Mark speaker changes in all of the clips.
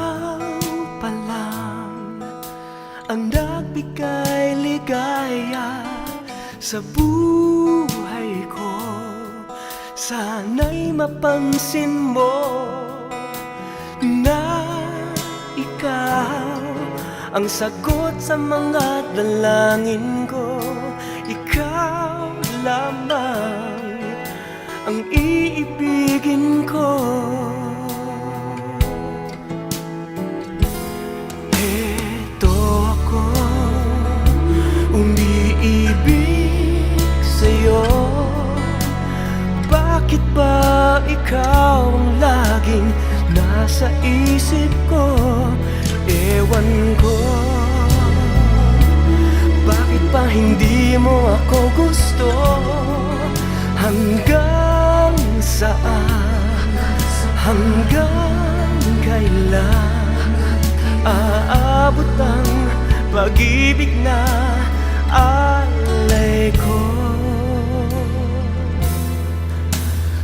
Speaker 1: Ikaw pa lang ang nagbigay ligaya sa buhay ko. Sana'y mapansin mo na ikaw ang sagot sa mga dalangin ko. Ikaw lamang ang iibigin ko. Heto ako, umiibig sa'yo. Bakit ba ikaw ang laging nasa isip ko? Ewan ko, bakit pa hindi mo ako gusto? Hanggang saan, hanggang kailan aabot ang pag-ibig na alay ko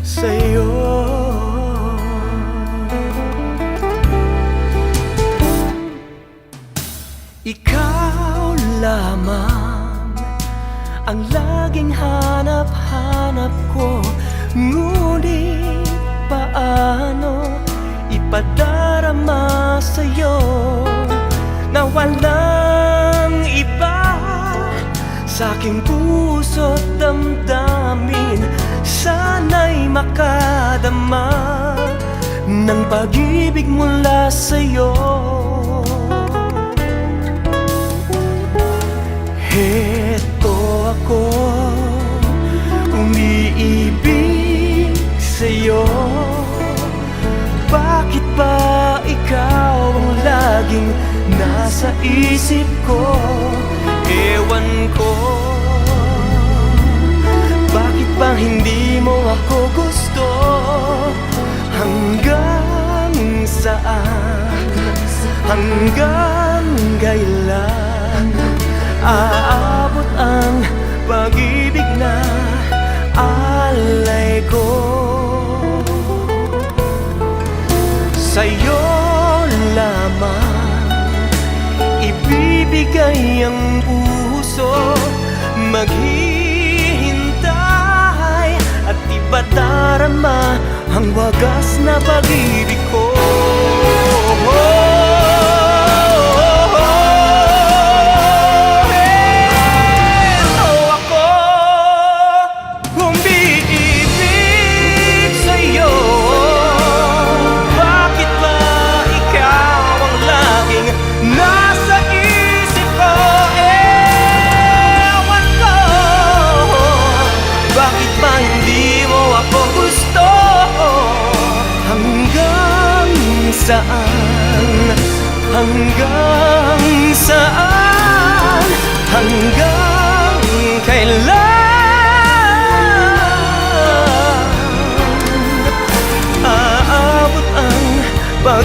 Speaker 1: sa'yo? Ikaw lamang ang laging hanap-hanap ko. Ngunit paano ipadarama sa'yo na walang iba sa'king puso't damdamin? Sana'y makadama ng pag-ibig mula sa'yo. Heto ako, umiibig sa'yo. Bakit ba ikaw ang laging nasa isip ko? Ewan ko, bakit ba hindi mo ako gusto? Hanggang saan, hanggang kailan aabot ang pag-ibig na alay ko? Sa'yo lamang ibibigay ang puso, maghihintay at ipadarama ang wagas na pag-ibig ko. Saan, hanggang saan, hanggang kailan aabot ang pag